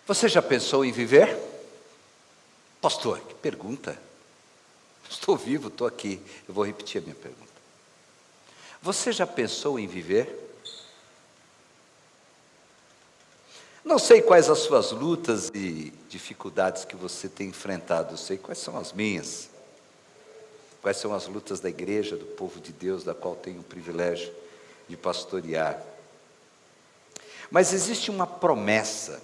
Você já pensou em viver? Pastor, que pergunta. Estou vivo, estou aqui. Eu vou repetir a minha pergunta. Você já pensou em viver? Não sei quais as suas lutas e dificuldades que você tem enfrentado, eu sei quais são as minhas. Quais são as lutas da igreja, do povo de Deus, da qual tenho o privilégio de pastorear. Mas existe uma promessa,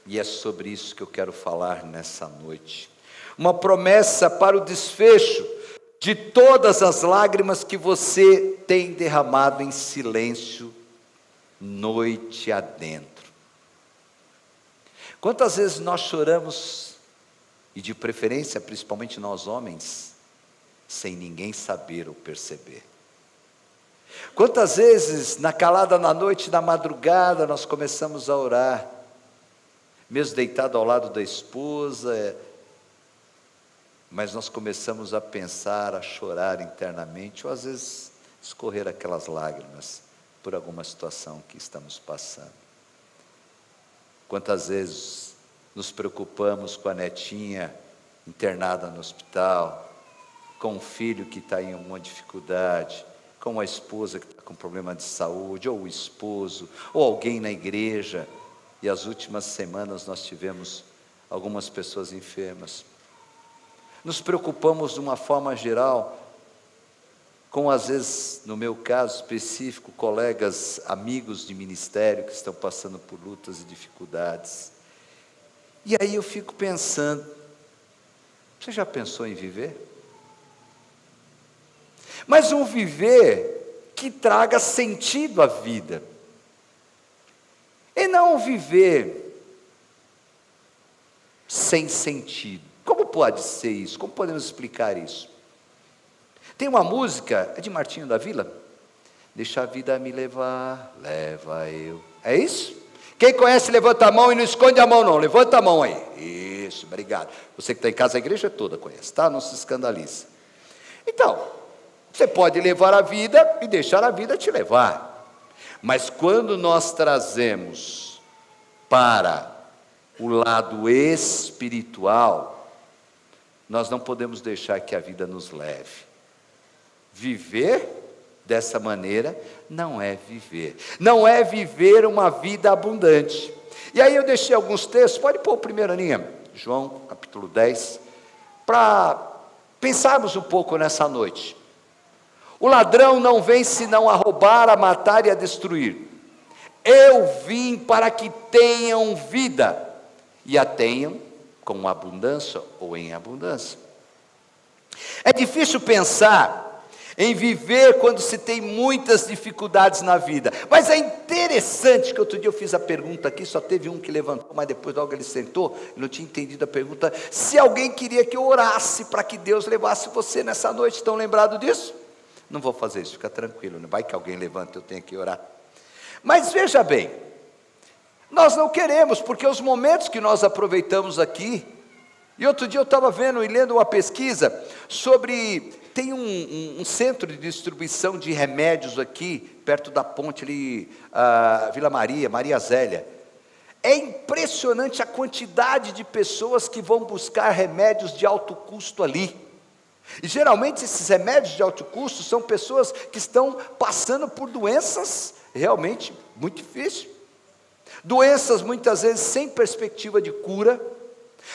e é sobre isso que eu quero falar nessa noite. Uma promessa para o desfecho de todas as lágrimas que você tem derramado em silêncio, noite adentro. Quantas vezes nós choramos, e de preferência, principalmente nós homens, sem ninguém saber ou perceber? Quantas vezes, na calada na noite, na madrugada, nós começamos a orar, mesmo deitado ao lado da esposa, mas nós começamos a pensar, a chorar internamente, ou às vezes escorrer aquelas lágrimas por alguma situação que estamos passando. Quantas vezes nos preocupamos com a netinha internada no hospital, com o filho que está em alguma dificuldade, com a esposa que está com problema de saúde, ou o esposo, ou alguém na igreja. E as últimas semanas nós tivemos algumas pessoas enfermas. Nos preocupamos de uma forma geral, com às vezes, no meu caso específico, colegas, amigos de ministério que estão passando por lutas e dificuldades. E aí eu fico pensando, você já pensou em viver? Mas um viver que traga sentido à vida, e não um viver sem sentido. Como pode ser isso? Como podemos explicar isso? Tem uma música, é de Martinho da Vila, deixa a vida me levar, leva eu. É isso? Quem conhece, levanta a mão e não esconde a mão não, levanta a mão aí. Isso, obrigado. Você que está em casa, a igreja toda conhece, tá? Não se escandalize. Então, você pode levar a vida e deixar a vida te levar. Mas quando nós trazemos para o lado espiritual, nós não podemos deixar que a vida nos leve. Viver dessa maneira não é viver. Não é viver uma vida abundante. E aí eu deixei alguns textos, pode pôr o primeiro, Aninha, João capítulo 10, para pensarmos um pouco nessa noite. O ladrão não vem senão a roubar, a matar e a destruir. Eu vim para que tenham vida, e a tenham com abundância ou em abundância. É difícil pensar em viver quando se tem muitas dificuldades na vida, mas é interessante que outro dia eu fiz a pergunta aqui, só teve um que levantou, mas depois logo ele sentou, eu não tinha entendido a pergunta, se alguém queria que eu orasse para que Deus levasse você nessa noite. Estão lembrados disso? Não vou fazer isso, fica tranquilo, não vai que alguém levanta, eu tenho que orar. Mas veja bem, nós não queremos, porque os momentos que nós aproveitamos aqui, e outro dia eu estava vendo e lendo uma pesquisa sobre, tem um centro de distribuição de remédios aqui, perto da ponte ali, Vila Maria, Maria Zélia. É impressionante a quantidade de pessoas que vão buscar remédios de alto custo ali. E geralmente esses remédios de alto custo são pessoas que estão passando por doenças realmente muito difíceis. Doenças muitas vezes sem perspectiva de cura.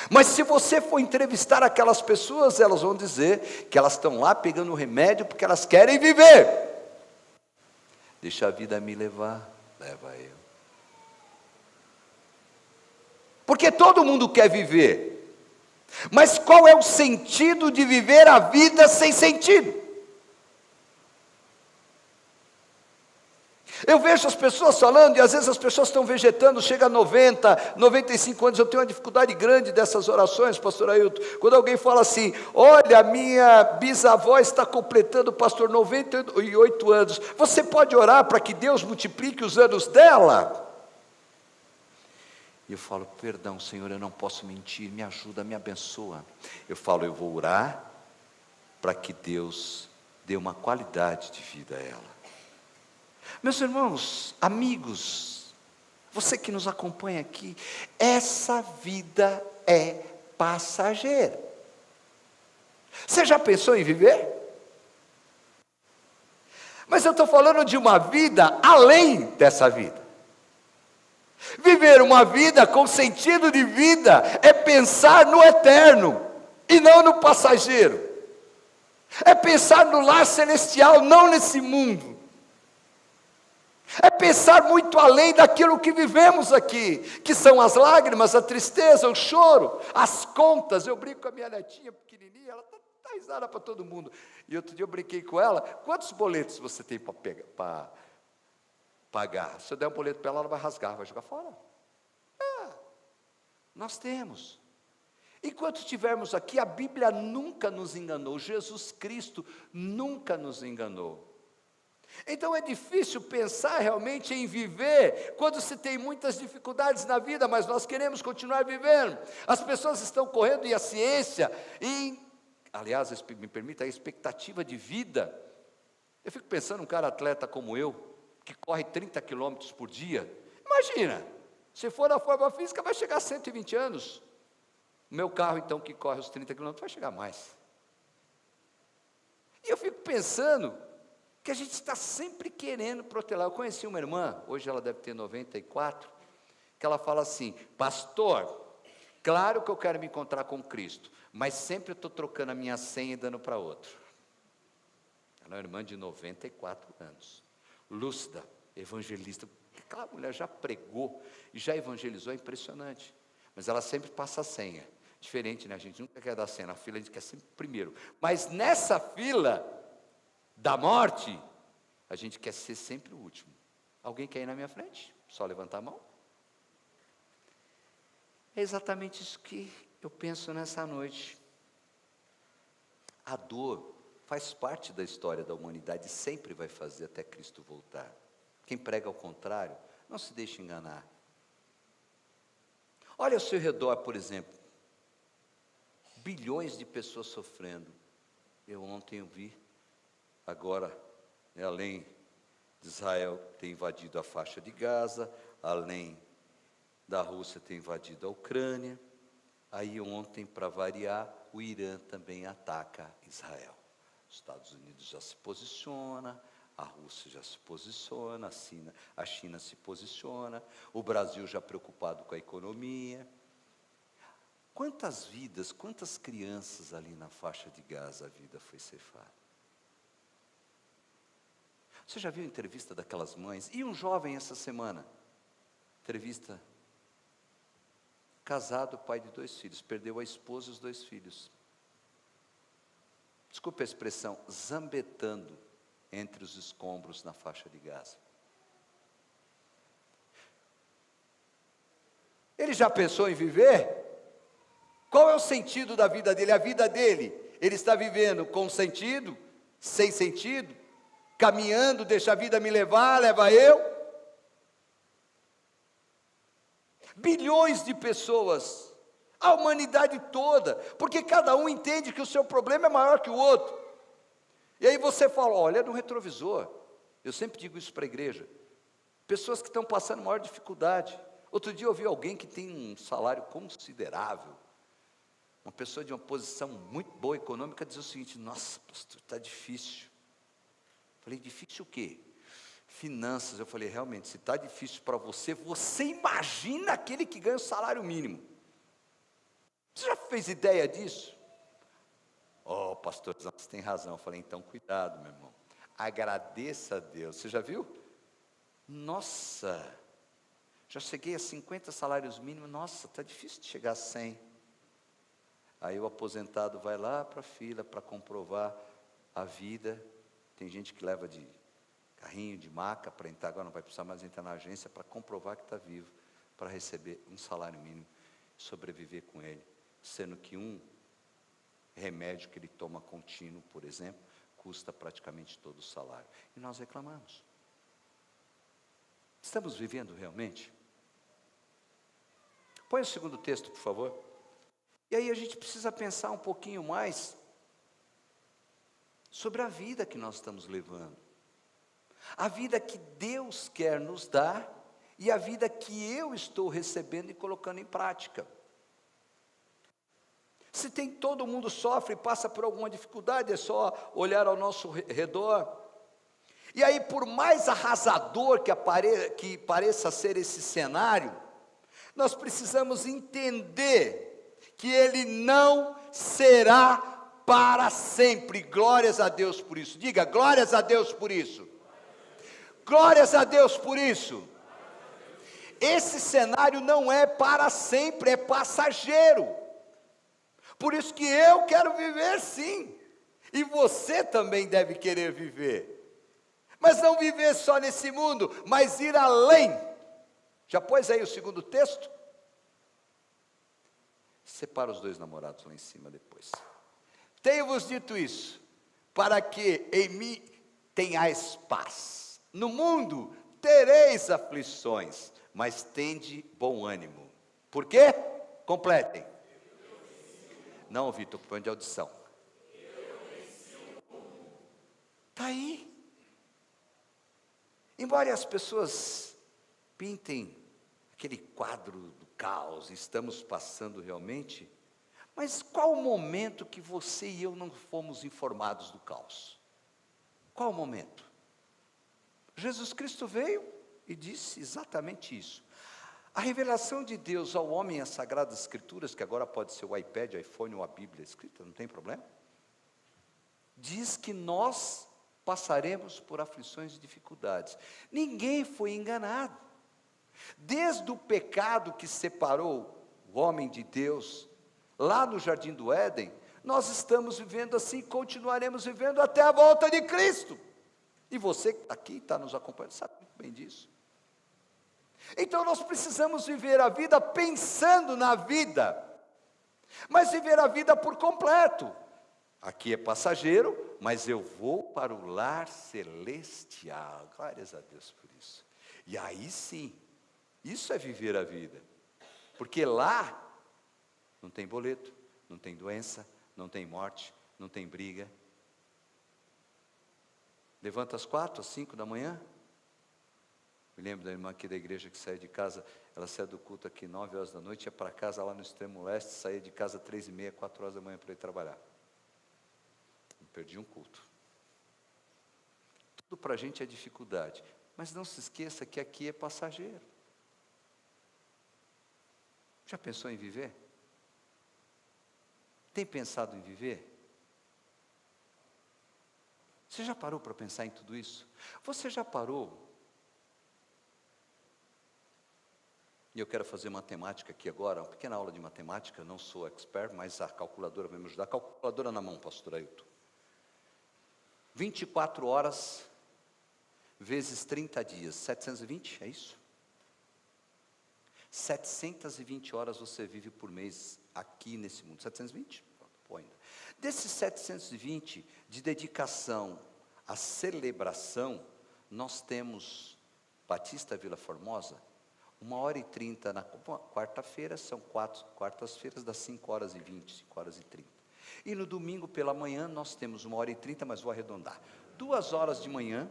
Mas se você for entrevistar aquelas pessoas, elas vão dizer que elas estão lá pegando o remédio porque elas querem viver. Deixa a vida me levar, leva eu. Porque todo mundo quer viver. Mas qual é o sentido de viver a vida sem sentido? Eu vejo as pessoas falando, e às vezes as pessoas estão vegetando, chega a 90, 95 anos, eu tenho uma dificuldade grande dessas orações, pastor Ailton, quando alguém fala assim, olha, minha bisavó está completando, pastor, 98 anos, você pode orar para que Deus multiplique os anos dela? E eu falo, perdão, Senhor, eu não posso mentir, me ajuda, me abençoa. Eu falo, eu vou orar para que Deus dê uma qualidade de vida a ela. Meus irmãos, amigos, você que nos acompanha aqui, essa vida é passageira. Você já pensou em viver? Mas eu estou falando de uma vida além dessa vida. Viver uma vida com sentido de vida é pensar no eterno e não no passageiro. É pensar no lar celestial, não nesse mundo. É pensar muito além daquilo que vivemos aqui, que são as lágrimas, a tristeza, o choro, as contas. Eu brinco com a minha netinha pequenininha, ela está risada para todo mundo. E outro dia eu brinquei com ela, quantos boletos você tem para pagar? Se eu der um boleto para ela, ela vai rasgar, vai jogar fora. Nós temos. Enquanto estivermos aqui, a Bíblia nunca nos enganou, Jesus Cristo nunca nos enganou. Então é difícil pensar realmente em viver, quando se tem muitas dificuldades na vida, mas nós queremos continuar vivendo. As pessoas estão correndo e a ciência, aliás, me permita, a expectativa de vida. Eu fico pensando, um cara atleta como eu, que corre 30 quilômetros por dia, imagina, se for na forma física, vai chegar a 120 anos. O meu carro, então, que corre os 30 quilômetros, vai chegar mais. E eu fico pensando que a gente está sempre querendo protelar. Eu conheci uma irmã, hoje ela deve ter 94, que ela fala assim: pastor, claro que eu quero me encontrar com Cristo, mas sempre eu estou trocando a minha senha e dando para outro. Ela é uma irmã de 94 anos, lúcida, evangelista. Aquela mulher já pregou e já evangelizou, é impressionante. Mas ela sempre passa a senha. Diferente, né? A gente nunca quer dar senha, na fila a gente quer sempre primeiro. Mas nessa fila da morte, a gente quer ser sempre o último. Alguém quer ir na minha frente? Só levantar a mão. É exatamente isso que eu penso nessa noite. A dor faz parte da história da humanidade, sempre vai fazer até Cristo voltar. Quem prega ao contrário, não se deixe enganar. Olha ao seu redor, por exemplo, bilhões de pessoas sofrendo. Eu ontem vi, agora, além de Israel ter invadido a faixa de Gaza, além da Rússia ter invadido a Ucrânia, aí ontem, para variar, o Irã também ataca Israel. Os Estados Unidos já se posiciona, a Rússia já se posiciona, a China se posiciona, o Brasil já preocupado com a economia. Quantas vidas, quantas crianças ali na faixa de Gaza a vida foi ceifada? Você já viu a entrevista daquelas mães? E um jovem essa semana, entrevista, casado, pai de 2 filhos, perdeu a esposa e os 2 filhos. Desculpe a expressão, zambetando entre os escombros na faixa de Gaza. Ele já pensou em viver? Qual é o sentido da vida dele? A vida dele, ele está vivendo com sentido, sem sentido, caminhando, deixa a vida me levar, leva eu. Bilhões de pessoas, a humanidade toda, porque cada um entende que o seu problema é maior que o outro. E aí você fala, olha no retrovisor. Eu sempre digo isso para a igreja. Pessoas que estão passando maior dificuldade. Outro dia eu ouvi alguém que tem um salário considerável, uma pessoa de uma posição muito boa econômica, dizer o seguinte: nossa, pastor, está difícil. Falei, difícil o quê? Finanças. Eu falei, realmente, se está difícil para você, você imagina aquele que ganha o salário mínimo. Você já fez ideia disso? Oh, pastor, você tem razão. Eu falei, então cuidado, meu irmão. Agradeça a Deus. Você já viu? Nossa, já cheguei a 50 salários mínimos. Nossa, está difícil de chegar a 100. Aí o aposentado vai lá para a fila para comprovar a vida. Tem gente que leva de carrinho, de maca para entrar, agora não vai precisar mais entrar na agência para comprovar que está vivo, para receber um salário mínimo, sobreviver com ele, sendo que um remédio que ele toma contínuo, por exemplo, custa praticamente todo o salário. E nós reclamamos. Estamos vivendo realmente? Põe o segundo texto, por favor. E aí a gente precisa pensar um pouquinho mais sobre a vida que nós estamos levando. A vida que Deus quer nos dar e a vida que eu estou recebendo e colocando em prática. Se todo mundo sofre e passa por alguma dificuldade, é só olhar ao nosso redor. E aí, por mais arrasador que pareça ser esse cenário, nós precisamos entender que ele não será para sempre. Glórias a Deus por isso. Diga, glórias a Deus por isso. Glórias a Deus por isso. Esse cenário não é para sempre, é passageiro. Por isso que eu quero viver sim, e você também deve querer viver. Mas não viver só nesse mundo, mas ir além. Já pôs aí o segundo texto? Separa os dois namorados lá em cima depois. Tenho-vos dito isso, para que em mim tenhais paz. No mundo tereis aflições, mas tende bom ânimo. Por quê? Completem. Não, Vitor, problema de audição. Está aí. Embora as pessoas pintem aquele quadro do caos, estamos passando realmente, mas qual o momento que você e eu não fomos informados do caos? Qual o momento? Jesus Cristo veio e disse exatamente isso. A revelação de Deus ao homem, as Sagradas Escrituras, que agora pode ser o iPad, o iPhone ou a Bíblia escrita, não tem problema, diz que nós passaremos por aflições e dificuldades. Ninguém foi enganado. Desde o pecado que separou o homem de Deus, lá no Jardim do Éden, nós estamos vivendo assim, continuaremos vivendo até a volta de Cristo. E você aqui está nos acompanhando, sabe muito bem disso. Então nós precisamos viver a vida pensando na vida, mas viver a vida por completo. Aqui é passageiro, mas eu vou para o lar celestial. Glórias a Deus por isso. E aí sim, isso é viver a vida, porque lá não tem boleto, não tem doença, não tem morte, não tem briga. Levanta às 4, às 5 da manhã. Me lembro da irmã aqui da igreja que saía de casa, ela saía do culto aqui 9 horas da noite, ia para casa lá no extremo leste, saía de casa 3h30, 4 horas da manhã para ir trabalhar. Não perdi um culto. Tudo para a gente é dificuldade, mas não se esqueça que aqui é passageiro. Já pensou em viver? Tem pensado em viver? Você já parou para pensar em tudo isso? Você já parou? E eu quero fazer matemática aqui agora, uma pequena aula de matemática, não sou expert, mas a calculadora vai me ajudar. Calculadora na mão, pastor Ailton. 24 horas vezes 30 dias, 720, é isso? 720 horas você vive por mês aqui nesse mundo. 720? Pô, ainda. Desses 720 de dedicação à celebração, nós temos Batista Vila Formosa, 1h30 na quarta-feira, são 4 quartas-feiras, das 5h20, 5h30. E no domingo pela manhã nós temos 1h30, mas vou arredondar, 2 horas de manhã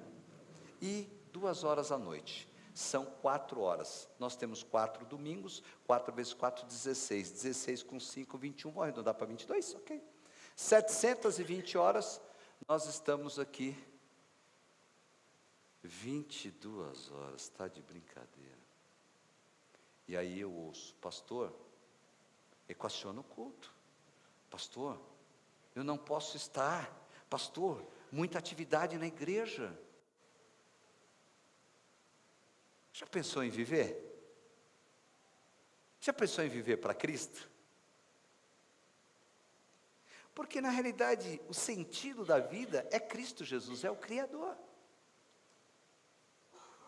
e 2 horas à noite. São 4 horas. Nós temos 4 domingos, 4 vezes 4, 16. 16 com 5, 21. Vou arredondar para 22, ok. 720 horas, nós estamos aqui. 22 horas, está de brincadeira. E aí eu ouço, pastor, equaciona o culto. Pastor, eu não posso estar. Pastor, muita atividade na igreja. Já pensou em viver? Já pensou em viver para Cristo? Porque na realidade o sentido da vida é Cristo Jesus, é o Criador.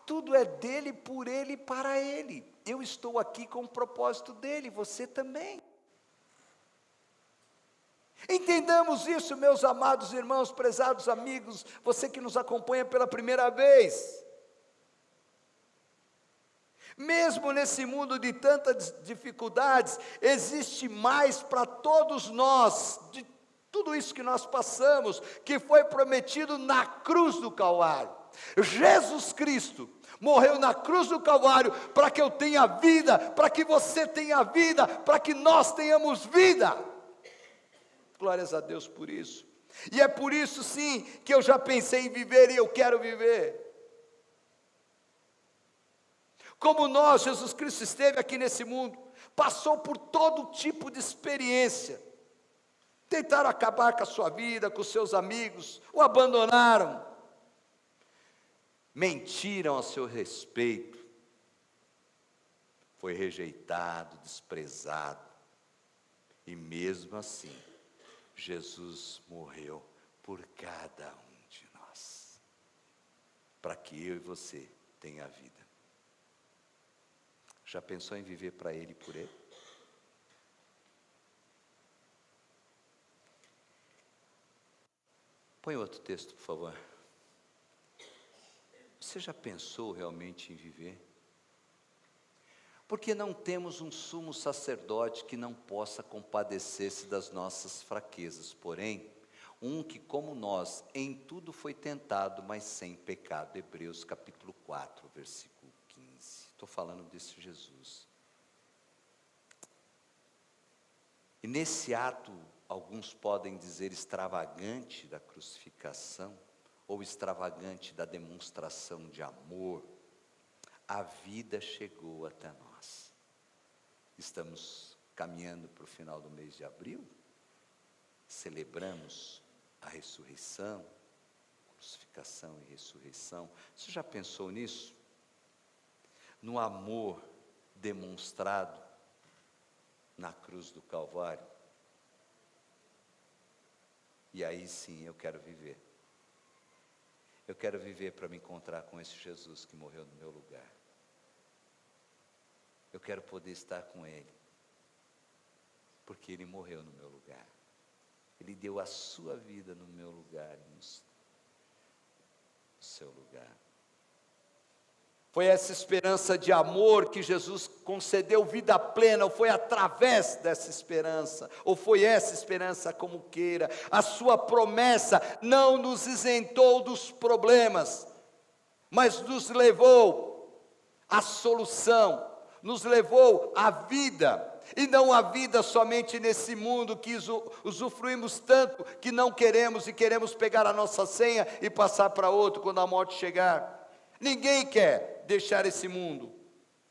Tudo é dele, por ele e para ele. Eu estou aqui com o propósito dele, você também. Entendamos isso, meus amados irmãos, prezados amigos, você que nos acompanha pela primeira vez. Mesmo nesse mundo de tantas dificuldades, existe mais para todos nós, de tudo isso que nós passamos, que foi prometido na cruz do Calvário. Jesus Cristo Morreu na cruz do Calvário para que eu tenha vida, para que você tenha vida, para que nós tenhamos vida. Glórias a Deus por isso. E é por isso sim que eu já pensei em viver e eu quero viver. Como nós, Jesus Cristo esteve aqui nesse mundo, passou por todo tipo de experiência. Tentaram acabar com a sua vida, com os seus amigos, o abandonaram. Mentiram a seu respeito. Foi rejeitado, desprezado. E mesmo assim, Jesus morreu por cada um de nós, para que eu e você tenha a vida. Já pensou em viver para Ele e por Ele? Põe outro texto, por favor. Você já pensou realmente em viver? Porque não temos um sumo sacerdote que não possa compadecer-se das nossas fraquezas, porém, um que como nós, em tudo foi tentado, mas sem pecado. Hebreus capítulo 4, versículo 15. Estou falando desse Jesus. E nesse ato, alguns podem dizer extravagante da crucificação, ou extravagante da demonstração de amor, a vida chegou até nós. Estamos caminhando para o final do mês de abril, celebramos a ressurreição, crucificação e ressurreição. Você já pensou nisso? No amor demonstrado na cruz do Calvário? E aí sim eu quero viver. Eu quero viver para me encontrar com esse Jesus que morreu no meu lugar. Eu quero poder estar com Ele, porque Ele morreu no meu lugar. Ele deu a sua vida no meu lugar e no seu lugar. Foi essa esperança de amor que Jesus concedeu vida plena, ou foi através dessa esperança, ou foi essa esperança, como queira. A sua promessa não nos isentou dos problemas, mas nos levou à solução, nos levou à vida, e não a vida somente nesse mundo que usufruímos tanto, que não queremos, e queremos pegar a nossa senha e passar para outro quando a morte chegar. Ninguém quer deixar esse mundo,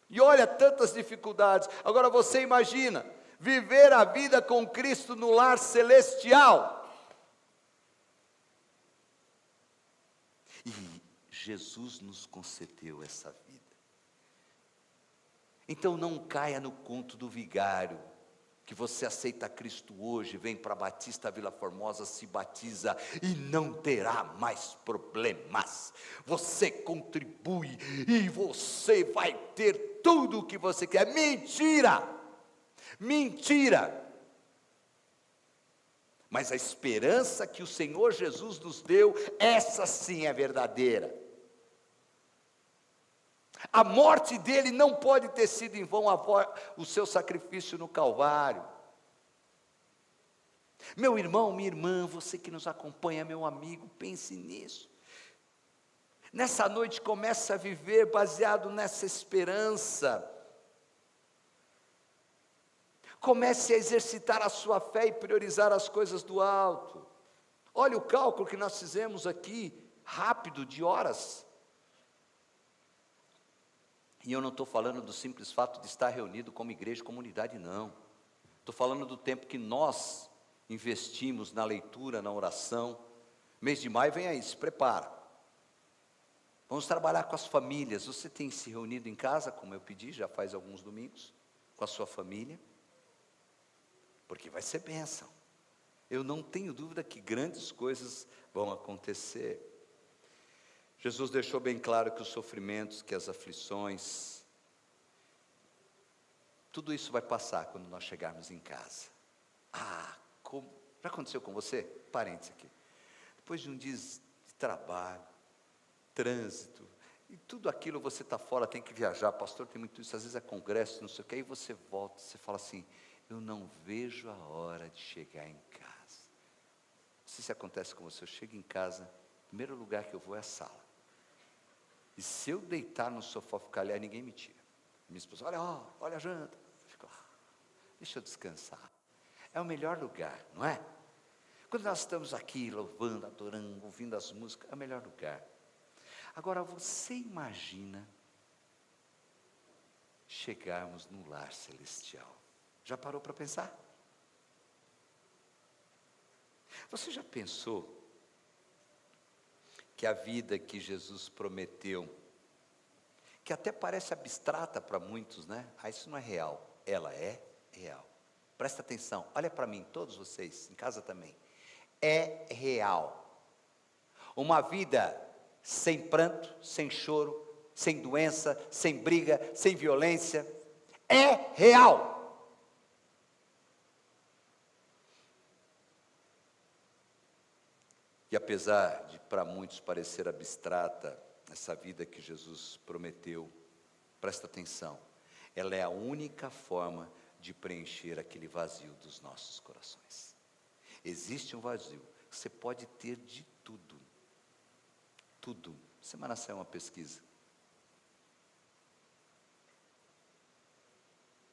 e olha tantas dificuldades. Agora você imagina, viver a vida com Cristo no lar celestial, e Jesus nos concedeu essa vida. Então não caia no conto do vigário, que você aceita Cristo hoje, vem para Batista Vila Formosa, se batiza e não terá mais problemas. Você contribui e você vai ter tudo o que você quer. Mentira! Mentira! Mas a esperança que o Senhor Jesus nos deu, essa sim é verdadeira. A morte dele não pode ter sido em vão, o seu sacrifício no Calvário. Meu irmão, minha irmã, você que nos acompanha, meu amigo, pense nisso. Nessa noite comece a viver baseado nessa esperança. Comece a exercitar a sua fé e priorizar as coisas do alto. Olha o cálculo que nós fizemos aqui, rápido, de horas. E eu não estou falando do simples fato de estar reunido como igreja e comunidade, não. Estou falando do tempo que nós investimos na leitura, na oração. Mês de maio vem aí, se prepara. Vamos trabalhar com as famílias. Você tem se reunido em casa, como eu pedi, já faz alguns domingos, com a sua família? Porque vai ser bênção. Eu não tenho dúvida que grandes coisas vão acontecer. Jesus deixou bem claro que os sofrimentos, que as aflições, tudo isso vai passar quando nós chegarmos em casa. Já aconteceu com você? Parênteses aqui. Depois de um dia de trabalho, trânsito, e tudo aquilo, você está fora, tem que viajar, pastor, tem muito isso, às vezes é congresso, não sei o que, aí você volta, você fala assim, eu não vejo a hora de chegar em casa. Não sei se acontece com você, eu chego em casa, o primeiro lugar que eu vou é a sala. E se eu deitar no sofá e ficar ali, aí ninguém me tira. Minha esposa, olha, ó, olha a janta. Eu fico, deixa eu descansar. É o melhor lugar, não é? Quando nós estamos aqui louvando, adorando, ouvindo as músicas, é o melhor lugar. Agora, você imagina chegarmos no lar celestial. Já parou para pensar? Você já pensou que a vida que Jesus prometeu, que até parece abstrata para muitos, né? Ah, isso não é real. Ela é real. Presta atenção, olha para mim, todos vocês, em casa também. É real. Uma vida sem pranto, sem choro, sem doença, sem briga, sem violência, é real. E apesar de para muitos parecer abstrata essa vida que Jesus prometeu, presta atenção, ela é a única forma de preencher aquele vazio dos nossos corações. Existe um vazio, você pode ter de tudo, tudo. Semana saiu uma pesquisa.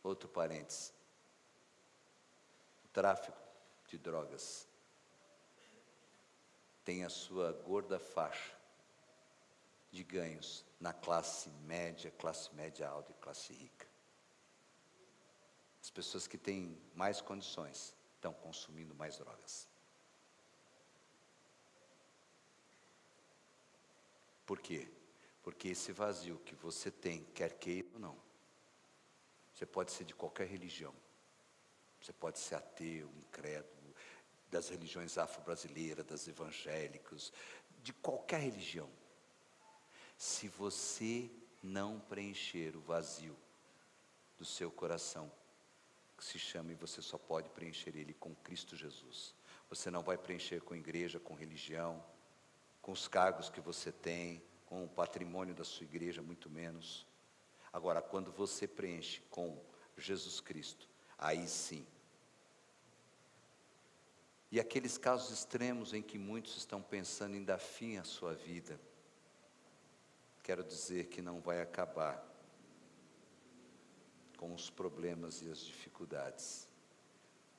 Outro parênteses, o tráfico de drogas tem a sua gorda faixa de ganhos na classe média alta e classe rica. As pessoas que têm mais condições estão consumindo mais drogas. Por quê? Porque esse vazio que você tem, quer queira ou não, você pode ser de qualquer religião, você pode ser ateu, incrédulo, das religiões afro-brasileiras, das evangélicas, de qualquer religião. Se você não preencher o vazio do seu coração, que se chama, e você só pode preencher ele com Cristo Jesus. Você não vai preencher com igreja, com religião, com os cargos que você tem, com o patrimônio da sua igreja, muito menos. Agora, quando você preenche com Jesus Cristo, aí sim. E aqueles casos extremos em que muitos estão pensando em dar fim à sua vida, quero dizer que não vai acabar com os problemas e as dificuldades,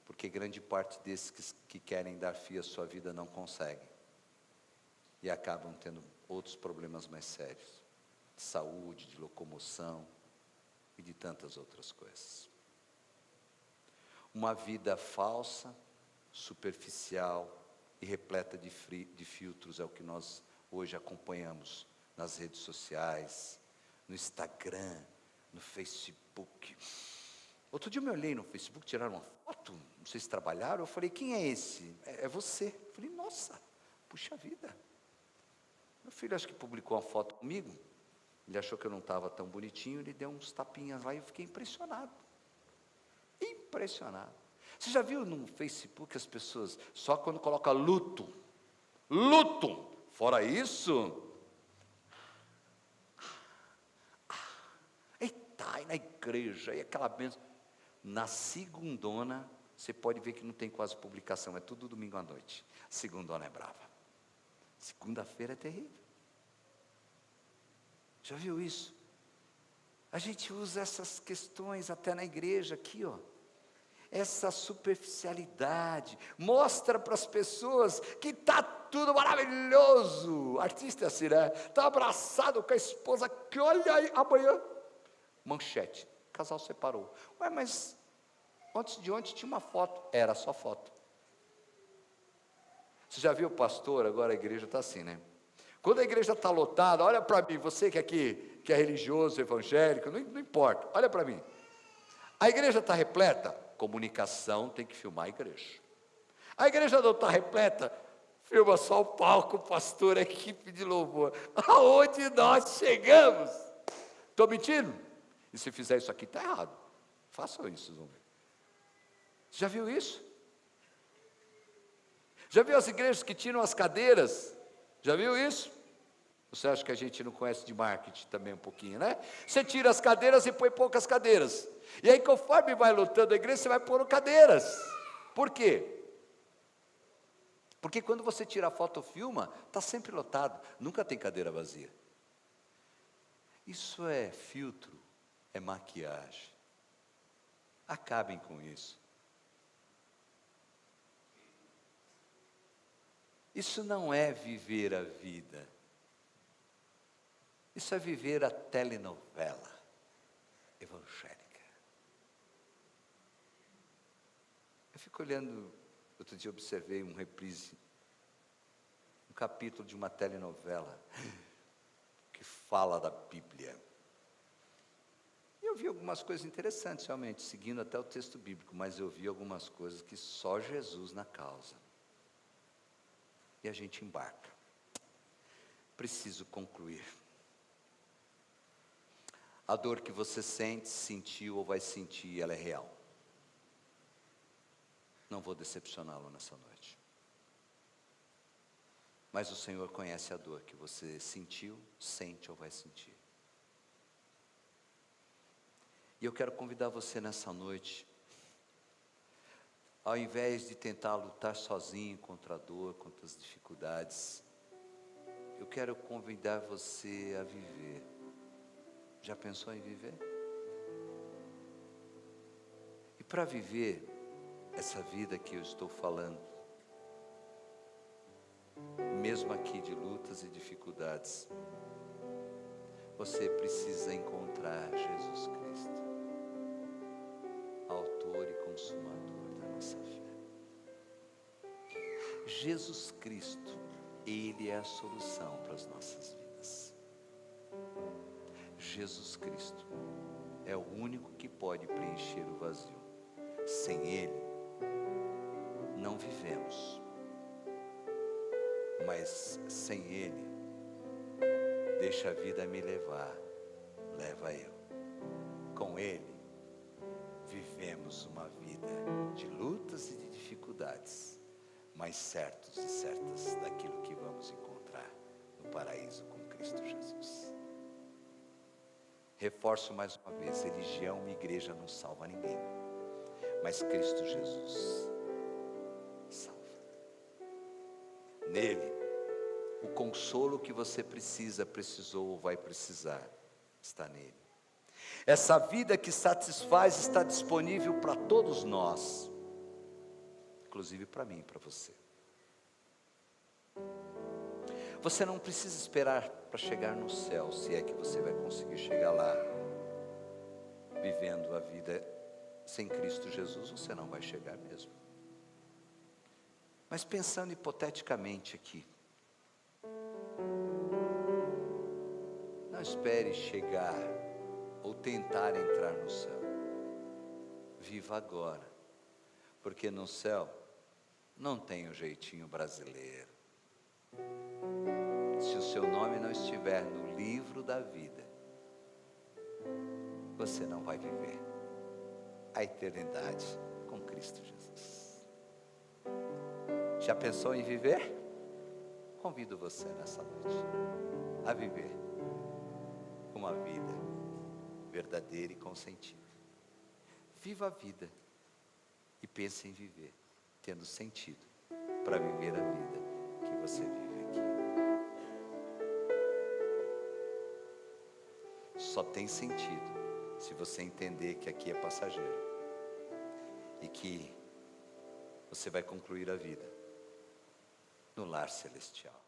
porque grande parte desses que querem dar fim à sua vida não conseguem, e acabam tendo outros problemas mais sérios, de saúde, de locomoção, e de tantas outras coisas. Uma vida falsa, superficial e repleta de filtros é o que nós hoje acompanhamos nas redes sociais, no Instagram, no Facebook. Outro dia eu me olhei no Facebook, tiraram uma foto, não sei se trabalharam, eu falei, quem é esse? É você. Eu falei, nossa, puxa vida. Meu filho acho que publicou uma foto comigo, ele achou que eu não estava tão bonitinho, ele deu uns tapinhas lá e eu fiquei impressionado. Impressionado. Você já viu no Facebook as pessoas, só quando coloca luto, fora isso, eita, e na igreja, e aquela bênção, na segundona, você pode ver que não tem quase publicação, é tudo domingo à noite, segundona é brava, segunda-feira é terrível. Já viu isso? A gente usa essas questões até na igreja aqui, ó. Essa superficialidade, mostra para as pessoas que está tudo maravilhoso. Artista assim, né? Está abraçado com a esposa, que olha aí, amanhã, manchete, o casal separou. Ué, mas antes de ontem tinha uma foto, era só foto. Você já viu o pastor, agora a igreja está assim, né? Quando a igreja está lotada, olha para mim, você que aqui, que é religioso, evangélico, não importa, olha para mim. A igreja está repleta, comunicação tem que filmar a igreja. A igreja não está repleta, filma só o palco, o pastor, a equipe de louvor. Aonde nós chegamos? Estou mentindo? E se fizer isso aqui, está errado. Façam isso, vamos ver. Já viu isso? Já viu as igrejas que tiram as cadeiras? Já viu isso? Você acha que a gente não conhece de marketing também um pouquinho, né? Você tira as cadeiras e põe poucas cadeiras. E aí, conforme vai lotando a igreja, você vai pôr cadeiras. Por quê? Porque quando você tira a foto ou filma, está sempre lotado. Nunca tem cadeira vazia. Isso é filtro, é maquiagem. Acabem com isso. Isso não é viver a vida. Isso é viver a telenovela evangélica. Eu fico olhando, outro dia observei um reprise, um capítulo de uma telenovela que fala da Bíblia. E eu vi algumas coisas interessantes, realmente, seguindo até o texto bíblico, mas eu vi algumas coisas que só Jesus na causa. E a gente embarca. Preciso concluir. A dor que você sente, sentiu ou vai sentir, ela é real. Não vou decepcioná-lo nessa noite. Mas o Senhor conhece a dor que você sentiu, sente ou vai sentir. E eu quero convidar você nessa noite, ao invés de tentar lutar sozinho contra a dor, contra as dificuldades, eu quero convidar você a viver. Já pensou em viver? E para viver essa vida que eu estou falando, mesmo aqui de lutas e dificuldades, você precisa encontrar Jesus Cristo, autor e consumador da nossa fé. Jesus Cristo, Ele é a solução para as nossas vidas. Jesus Cristo é o único que pode preencher o vazio. Sem Ele, não vivemos. Mas sem Ele, deixa a vida me levar, leva eu. Com Ele, vivemos uma vida de lutas e de dificuldades, mas certos e certas daquilo que vamos encontrar no paraíso com Cristo Jesus. Reforço mais uma vez, religião e igreja não salva ninguém, mas Cristo Jesus salva. Nele, o consolo que você precisou ou vai precisar, está nele. Essa vida que satisfaz está disponível para todos nós, inclusive para mim e para você. Você não precisa esperar para chegar no céu, se é que você vai conseguir chegar lá, vivendo a vida sem Cristo Jesus, você não vai chegar mesmo. Mas pensando hipoteticamente aqui, não espere chegar ou tentar entrar no céu. Viva agora, porque no céu não tem o jeitinho brasileiro. Se o seu nome não estiver no livro da vida, você não vai viver a eternidade com Cristo Jesus. Já pensou em viver? Convido você nessa noite a viver uma vida verdadeira e com sentido. Viva a vida e pense em viver, tendo sentido para viver a vida que você vive aqui. Só tem sentido se você entender que aqui é passageiro e que você vai concluir a vida no lar celestial.